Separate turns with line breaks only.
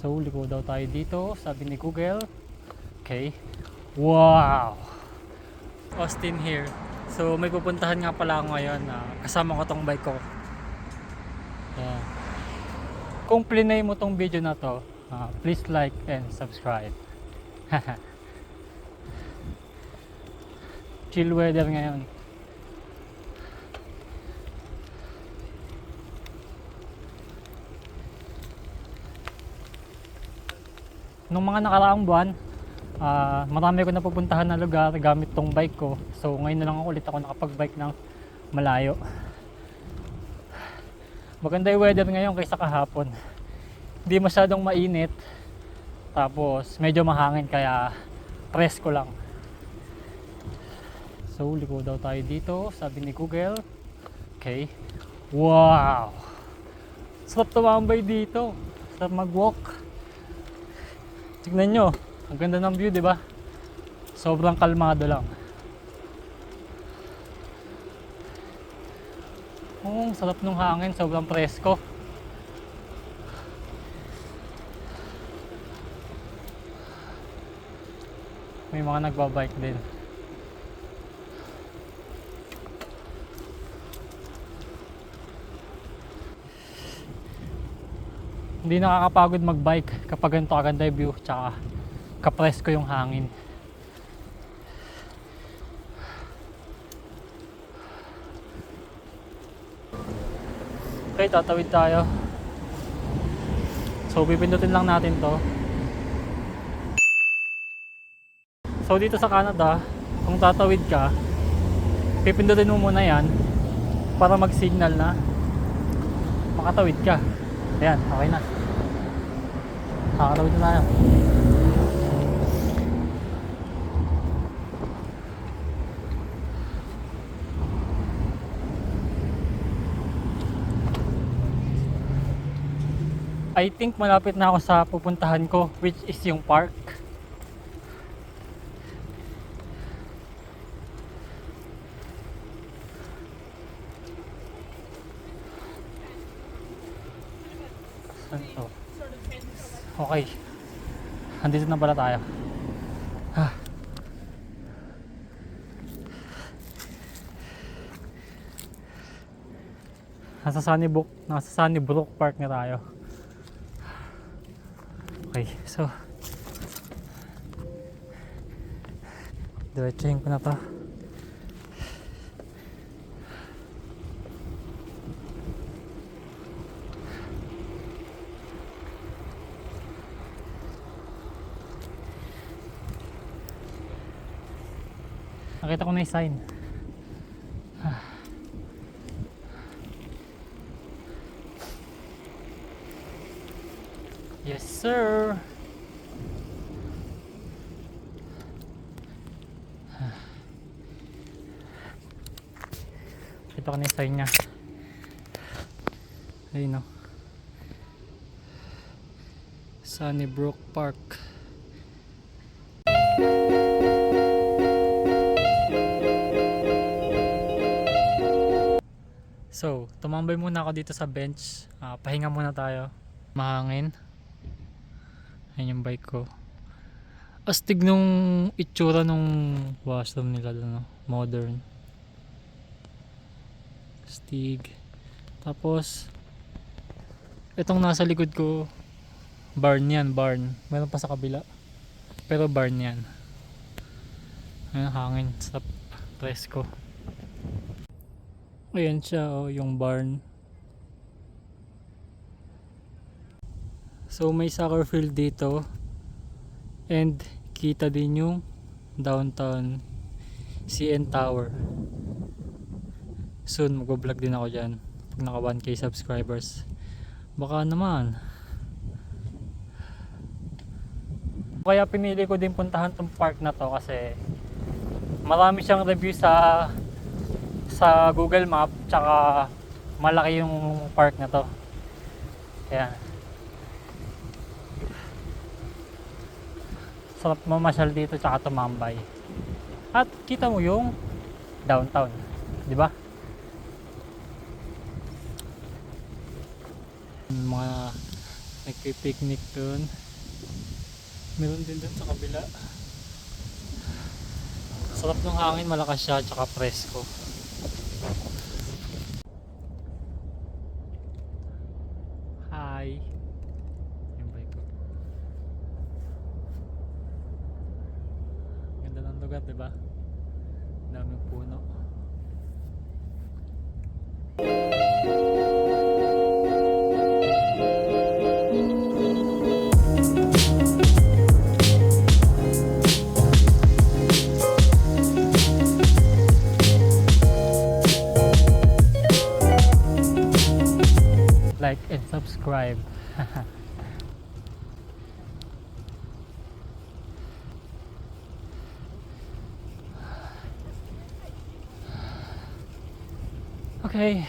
So, liko daw tayo dito, sabi ni Google. Okay. Wow! Austin here. So, may pupuntahan nga pala ako ngayon. Kasama ko tong bike ko. Ayan. Kung plinay mo tong video na to, please like and subscribe. Chill weather ngayon. Nung mga nakaraang buwan, marami ko napupuntahan na lugar gamit tong bike ko. So ngayon na lang ulit ako nakapag-bike ng malayo. Maganda yung weather ngayon kaysa kahapon. Hindi masyadong mainit. Tapos medyo mahangin kaya presko lang. So liko daw tayo dito, sabi ni Google. Okay. Wow! Sarap tumambay dito. Sarap mag-walk. Tignan nyo, ang ganda ng view, di ba? Sobrang kalmado lang. Sarap ng hangin, sobrang presko. May mga nagbabike din. Hindi nakakapagod magbike kapag ganito kaganda yung view tsaka kapresko yung hangin. Okay, tatawid tayo. So pipindutin lang natin to. So dito sa Canada, kung tatawid ka, pipindutin mo muna yan para mag-signal na makatawid ka. Ayan, okay na. Nakakatawid na tayo. I think malapit na ako sa pupuntahan ko, which is yung park. Okay, andito na pala tayo. Nasa Sunnybrook Park na tayo. Okay, so diretsuhin ko na to. Nakita ko na yung sign. Yes sir. Nakita ko na yung sign nya. Ayun o. Sunnybrook Park. So, tumambay muna ako dito sa bench. Pahinga muna tayo. Mahangin. Ayan yung bike ko. Astig nung itsura nung washroom nila doon, no? Modern. Astig. Tapos, itong nasa likod ko, barn yan, barn. Meron pa sa kabila. Pero barn yan. Ayan, hangin. Sa presko. Ayan siya, oh, yung barn. So may soccer field dito. And kita din yung downtown CN Tower. Soon mag-vlog din ako dyan pag naka 1k subscribers. Baka naman. Kaya pinili ko din puntahan tong park na to kasi marami siyang review sa Google Map, tsaka malaki yung park na to. Ayan. Sarap mamasyal dito tsaka tumambay. At kita mo yung downtown, di ba? Mga Nagpipiknik dun. Meron din dun sa kabila. Sarap ng hangin, malakas siya, tsaka presko. Hi. Yung bike ko. Ganda ng lugar, diba? Daming puno. Like and subscribe. Okay.